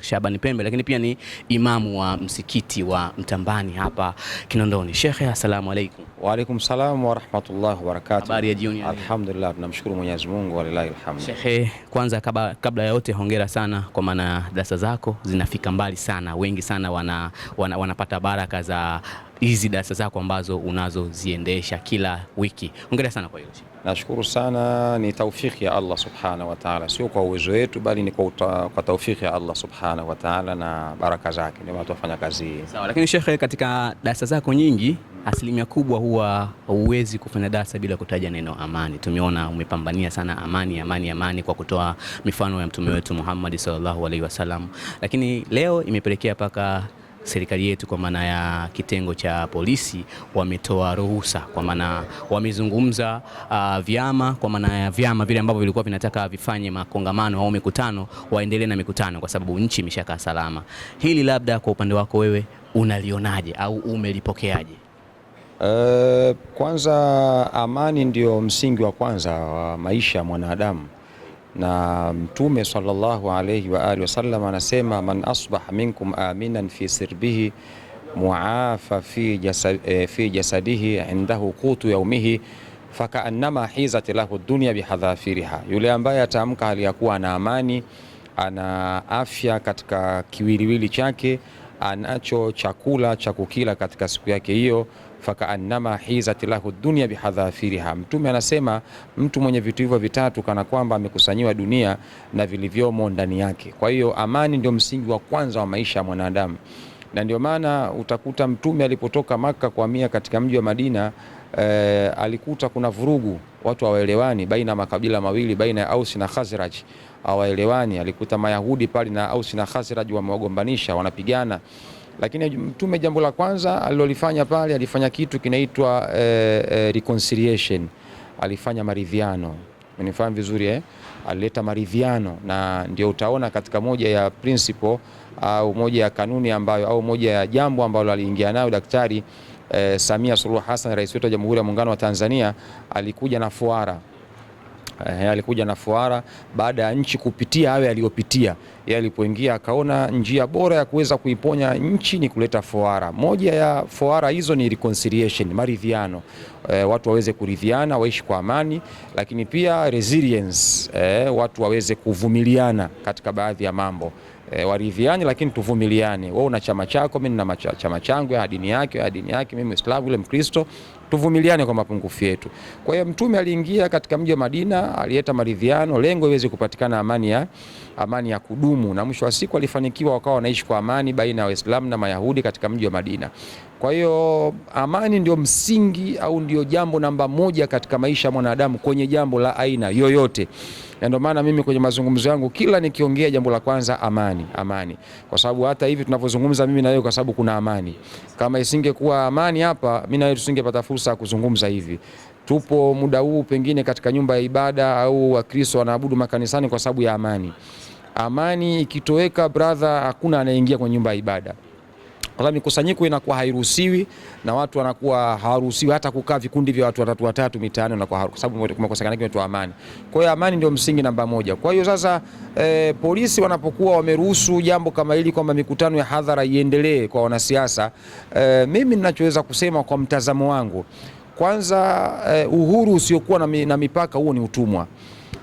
Shabani Pembe, lakini pia ni imamu wa msikiti wa Mtambani hapa Kinondoni. Shekhe, asalamu alaykum. Wa alaykum salam wa rahmatullahi wa barakatuh. Habari ya jioni. Alhamdulillah, tunamshukuru Mwenyezi Mungu, walillahi alhamd. Shekhe, kwanza kabla ya yote hongera sana kwa maana darasa zako zinafika mbali sana, wengi sana wanapata baraka za hizi darasa zako ambazo unazoziendesha kila wiki. Hongera sana kwa hilo. Nashukuru sana, ni taufiki ya Allah subhanahu wa ta'ala, sio kwa uwezo wetu bali ni kwa taufiki ya Allah subhanahu wa ta'ala na baraka zake ndio watu wafanya kazi hii. Sawa, lakini Shekhe, katika darasa zako nyingi asilimia kubwa huwa huwezi kufanya darasa bila kutaja neno amani. Tumeona umepambania sana amani kwa kutoa mifano ya mtume wetu Muhammad sallallahu alaihi wasallam, lakini leo imepelekea paka serikali yetu kwa maana ya kitengo cha polisi wametoa ruhusa, kwa maana wamezungumza vyama, kwa maana ya vyama vile ambavyo vilikuwa vinataka vifanye makongamano au mikutano waendelee na mikutano kwa sababu nchi imeshakaa salama. Hili labda kwa upande wako wewe unalionaje au umelipokeaje? Kwanza amani ndio msingi wa kwanza wa maisha ya mwanadamu, na Mtume sallallahu alayhi wa alihi wasallam anasema man asbaha minkum aminan fi sirbihi muafa fi jasadihi indahu qutu yaumihi fakaannama hizat lahu dunya bihadhafiriha, yule ambaye ataamka hali ya kuwa ana amani, ana afya katika kiwiliwili chake, anacho chakula cha kukila katika siku yake hiyo, fakaannama hizat lahu dunya bihadhafiriha. Mtume anasema mtu mwenye vitu hivyo vitatu kana kwamba amekusanyiwa dunia na vilivyomo ndani yake. Kwa hiyo amani ndio msingi wa kwanza wa maisha ya mwanadamu, na ndio maana utakuta Mtume alipotoka Maka kuhamia katika mji wa Madina, alikuta kuna vurugu, watu hawaelewani baina ya makabila mawili, baina ya Aus na Khazraj hawaelewani. Alikuta Mayahudi pale na Aus na Khazraj wamewagombanisha, wanapigana. Lakini Mtume jambo la kwanza alilolifanya pale, alifanya kitu kinaitwa reconciliation, alifanya maridhiano. Mnifahamu vizuri alileta maridhiano, na ndio utaona katika moja ya principle au moja ya kanuni ambayo au moja ya jambo ambalo aliingia nayo Daktari Samia Suluhu Hassan, rais wetu wa Jamhuri ya Muungano wa Tanzania, alikuja na fuara. Alikuja na fuara baada ya nchi kupitia hayo aliyopitia. Yeye alipoingia akaona njia bora ya kuweza kuiponya nchi ni kuleta fuara. Moja ya fuara hizo ni reconciliation, maridhiano. Watu waweze kuridhiana, waishi kwa amani, lakini pia resilience, watu waweze kuvumiliana katika baadhi ya mambo. Waridhiani lakini tuvumiliane. Wewe una chama chako, mimi nina chama changu, ya dini yake, mimi Muislamu, yule Mkristo, tuvumiliane kwa mapungufu yetu. Kwa hiyo Mtume aliingia katika mji wa Madina, alileta maridhiano, lengo iweze kupatikana amani ya kudumu, na mwisho wa siku alifanikiwa, wakawa wanaishi kwa amani baina ya Waislamu na Mayahudi katika mji wa Madina. Kwa hiyo amani ndio msingi au ndio jambo namba moja katika maisha ya mwanadamu kwenye jambo la aina yoyote. Ndio maana mimi kwenye mazungumzo yangu kila nikiongea jambo la kwanza amani. Kwa sababu hata hivi tunavyozungumza mimi na wewe, kwa sababu kuna amani. Kama isingekuwa amani hapa, mimi na wewe tusingepata fursa ya kuzungumza hivi. Tupo muda huu pengine katika nyumba ya ibada au Wakristo wanaabudu makanisani kwa sababu ya amani. Amani ikitoweka, brother, hakuna anayeingia kwenye nyumba ya ibada. Kwa mikusanyiko inakuwa hairuhusiwi na watu wanakuwa hawaruhusiwi hata kukaa vikundi vya watu watatu mitaani, na kwa sababu kumekosekana kitu amani. Kwa hiyo amani ndio msingi namba moja. Kwa hiyo sasa polisi wanapokuwa wameruhusu jambo kama hili kwamba mikutano ya hadhara iendelee kwa wanasiasa, mimi ninachoweza kusema kwa mtazamo wangu, kwanza uhuru usiokuwa na mipaka, huo ni utumwa.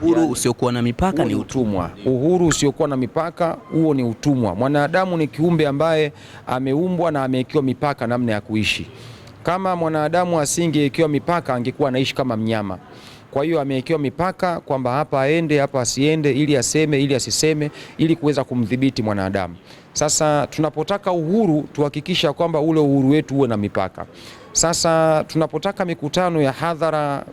Uhuru usiokuwa na mipaka ni utumwa. Uhuru usiokuwa na mipaka, huo ni utumwa. Mwanadamu ni kiumbe ambaye ameumbwa na amewekewa mipaka namna ya kuishi. Kama mwanadamu asingewekewa mipaka, angekuwa anaishi kama mnyama. Kwa hiyo amewekewa mipaka kwamba hapa aende, hapa asiende, ili aseme, ili asiseme, ili kuweza kumdhibiti mwanadamu. Sasa tunapotaka uhuru, tuhakikisha kwamba ule uhuru wetu uwe na mipaka. Sasa tunapotaka mikutano ya hadhara,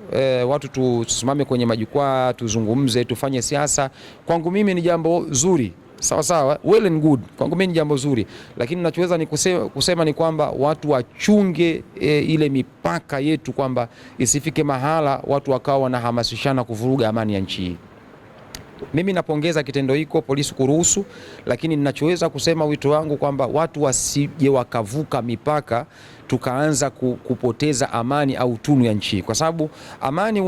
watu tusimame kwenye majukwaa, tuzungumze, tufanye siasa, kwangu mimi ni jambo zuri. Sawa, well and good. Kwangu mimi ni jambo zuri, lakini ninachoweza ni kusema ni kwamba watu wachunge ile mipaka yetu, kwamba isifike mahala watu wakawa wanahamasishana kuvuruga amani ya nchi hii. Mimi napongeza kitendo hiko polisi kuruhusu, lakini ninachoweza kusema wito wangu kwamba watu wasije wakavuka mipaka tukaanza kupoteza amani au tunu ya nchi, kwa sababu amani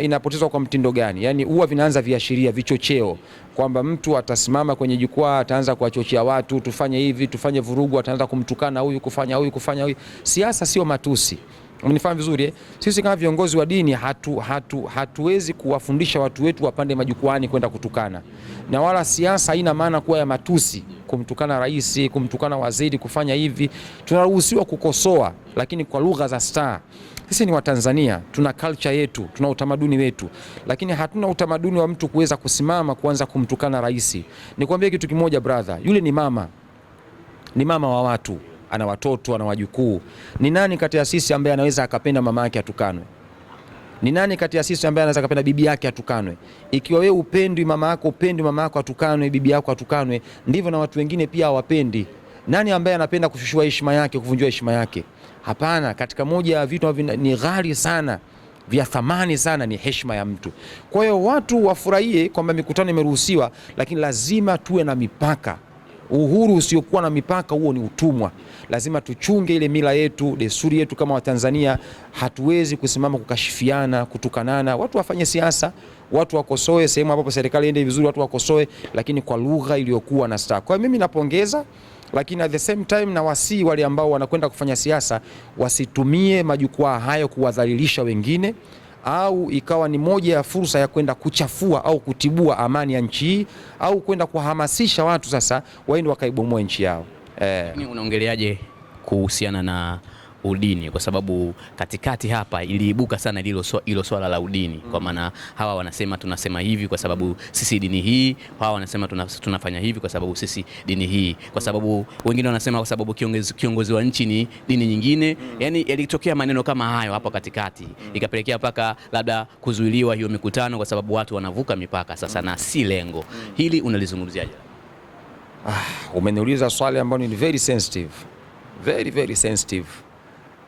inapotezwa kwa mtindo gani? Yani huwa vinaanza viashiria, vichocheo, kwamba mtu atasimama kwenye jukwaa ataanza kuwachochea watu tufanye hivi, tufanye vurugu, ataanza kumtukana huyu, kufanya huyu. Siasa sio matusi. Umenifahamu vizuri eh? Sisi kama viongozi wa dini hatuwezi kuwafundisha watu wetu wapande majukwaani kwenda kutukana, na wala siasa haina maana kuwa ya matusi, kumtukana rais, kumtukana waziri, kufanya hivi. Tunaruhusiwa kukosoa, lakini kwa lugha za staa. Sisi ni Watanzania, tuna culture yetu, tuna utamaduni wetu, lakini hatuna utamaduni wa mtu kuweza kusimama kuanza kumtukana rais. Nikwambie kitu kimoja brother, yule ni mama wa watu, ana watoto, ana wajukuu. Ni nani kati ya sisi ambaye anaweza akapenda mama yake atukanwe? Ni nani kati ya sisi ambaye anaweza akapenda bibi yake atukanwe? Ikiwa wewe upendi mama yako atukanwe, bibi yako atukanwe, ndivyo na watu wengine pia hawapendi. Nani ambaye anapenda kushushua heshima yake, kuvunjwa heshima yake? Hapana. Katika moja ya vitu ni ghali sana, vya thamani sana, ni heshima ya mtu. Kwa hiyo watu wafurahie kwamba mikutano imeruhusiwa, lakini lazima tuwe na mipaka. Uhuru usiokuwa na mipaka, huo ni utumwa. Lazima tuchunge ile mila yetu, desturi yetu kama Watanzania. Hatuwezi kusimama kukashifiana, kutukanana. Watu wafanye siasa, watu wakosoe sehemu ambapo serikali iende vizuri, watu wakosoe, lakini kwa lugha iliyokuwa na staa. Kwa hiyo mimi napongeza, lakini at the same time na wasii wale ambao wanakwenda kufanya siasa wasitumie majukwaa hayo kuwadhalilisha wengine, au ikawa ni moja ya fursa ya kwenda kuchafua au kutibua amani ya nchi hii, au kwenda kuhamasisha watu sasa waende wakaibomoa nchi yao. Unaongeleaje kuhusiana na udini? Kwa sababu katikati hapa iliibuka sana hilo swala la udini, kwa maana hawa wanasema tunasema hivi kwa sababu sisi dini hii, hawa wanasema tunafanya hivi kwa sababu sisi dini hii, kwa sababu wengine wanasema kwa sababu kiongozi wa nchi ni dini nyingine. Yani yalitokea maneno kama hayo hapo katikati, ikapelekea mpaka labda kuzuiliwa hiyo mikutano kwa sababu watu wanavuka mipaka sasa, na si lengo hili. Unalizungumziaje? Umeniuliza swali ambalo ni very sensitive, very sensitive.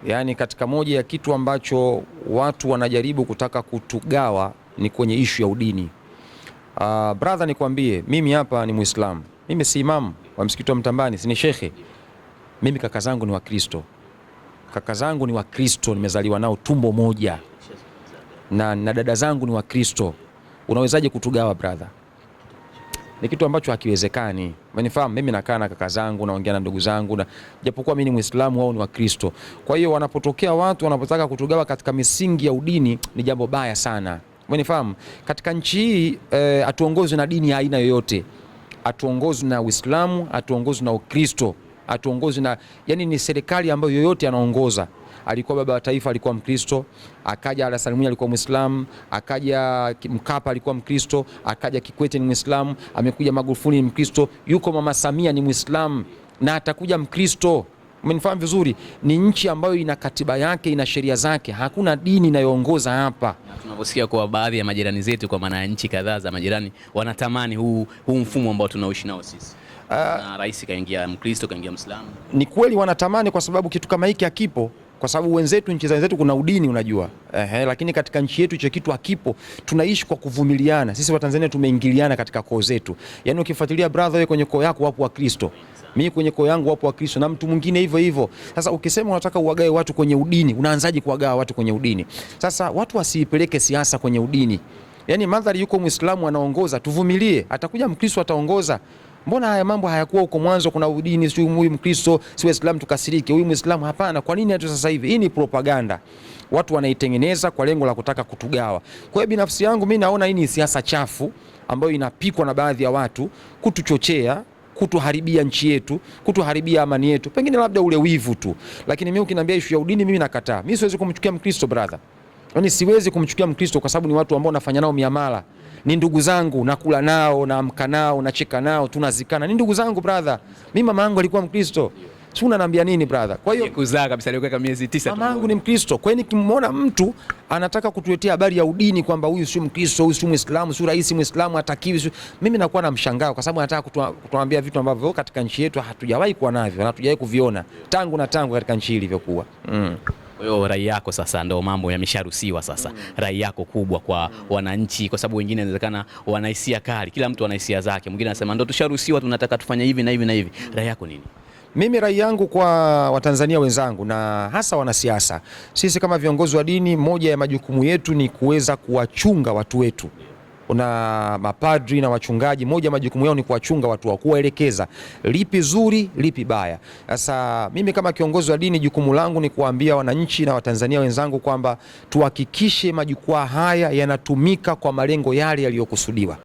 Yani katika moja ya kitu ambacho watu wanajaribu kutaka kutugawa ni kwenye ishu ya udini. Brother, nikwambie, mimi hapa ni Muislamu. Mimi si imamu wa msikiti wa Mtambani, si ni shekhe. Mimi kaka zangu ni Wakristo, nimezaliwa nao tumbo moja, na dada zangu ni Wakristo. Unawezaje kutugawa brother? Ni kitu ambacho hakiwezekani. Umenifahamu? Mimi nakaa na kaka zangu, naongea na ndugu zangu, na japokuwa mimi ni Muislamu, wao ni Wakristo. Kwa hiyo wanapotokea watu wanapotaka kutugawa katika misingi ya udini, ni jambo baya sana. Umenifahamu? Katika nchi hii hatuongozwi na dini ya aina yoyote. Hatuongozwi na Uislamu, hatuongozwi na Ukristo, hatuongozwi na, yani ni serikali ambayo yoyote anaongoza. Alikuwa baba wa taifa alikuwa Mkristo, akaja Ala Salimuni alikuwa Muislamu, akaja Mkapa alikuwa Mkristo, akaja Kikwete ni Muislamu, amekuja Magufuli ni Mkristo, yuko Mama Samia ni Muislamu na atakuja Mkristo. Umenifahamu vizuri? Ni nchi ambayo ina katiba yake, ina sheria zake. Hakuna dini inayoongoza hapa. Tunaposikia kwa baadhi ya majirani zetu, kwa maana nchi kadhaa za majirani, wanatamani huu mfumo ambao tunaishi nao sisi. Na rais kaingia Mkristo, kaingia Muislamu. Ni kweli wanatamani, kwa sababu kitu kama hiki hakipo. Kwa sababu wenzetu, nchi wenzetu kuna udini, unajua. Lakini katika nchi yetu hicho kitu hakipo. Tunaishi kwa kuvumiliana. Sisi Watanzania tumeingiliana katika koo zetu. Yaani ukifuatilia brother, wewe kwenye koo yako wapo Wakristo, mimi kwenye koo yangu wapo Wakristo, na mtu mwingine hivyo hivyo. Sasa ukisema unataka uwagae watu kwenye udini, unaanzaje kuwagawa watu kwenye udini? Sasa watu wasiipeleke siasa kwenye udini. Yaani madhari yuko Muislamu anaongoza, tuvumilie. Atakuja Mkristo ataongoza. Mbona haya mambo hayakuwa huko mwanzo? Kuna udini, si huyu Mkristo, si Waislamu tukasirike, huyu Muislamu. Hapana. Kwa nini hata sasa hivi? Hii ni propaganda watu wanaitengeneza kwa lengo la kutaka kutugawa. Kwa hiyo binafsi yangu mimi naona hii ni siasa chafu ambayo inapikwa na baadhi ya watu kutuchochea, kutuharibia nchi yetu, kutuharibia amani yetu, pengine labda ule wivu tu. Lakini mimi ukiniambia issue ya udini, mimi nakataa. Mimi siwezi kumchukia Mkristo brother. Yaani siwezi kumchukia Mkristo kwa sababu ni watu ambao nafanya nao miamala. Ni ndugu zangu, nakula nao, naamka nao, nacheka nao, tunazikana. Ni ndugu zangu brother. Mimi mama yangu alikuwa Mkristo. Si unaniambia nini brother? Kwa hiyo kuzaa kabisa alikuwa miezi 9 mama yangu ni Mkristo. Kwa hiyo nikimwona mtu anataka kutuletea habari ya udini kwamba huyu si Mkristo, huyu si Muislamu, si rais Muislamu hatakiwi, mimi nakuwa na mshangao, kwa sababu anataka kutuambia vitu ambavyo katika nchi yetu hatujawahi kuwa navyo na hatujawahi kuviona tangu katika nchi hii ilivyokuwa. Kwa hiyo rai yako sasa, ndo mambo yamesharuhusiwa sasa, rai yako kubwa kwa wananchi, kwa sababu wengine inawezekana wana hisia kali, kila mtu ana hisia zake, mwingine anasema ndo tusharuhusiwa, tunataka tufanye hivi na hivi na hivi. Rai yako nini? Mimi rai yangu kwa Watanzania wenzangu na hasa wanasiasa, sisi kama viongozi wa dini, moja ya majukumu yetu ni kuweza kuwachunga watu wetu. Una mapadri na wachungaji, moja ya majukumu yao ni kuwachunga watu wao, kuwaelekeza lipi zuri, lipi baya. Sasa mimi kama kiongozi wa dini, jukumu langu ni kuwaambia wananchi na Watanzania wenzangu kwamba tuhakikishe majukwaa haya yanatumika kwa malengo yale yaliyokusudiwa.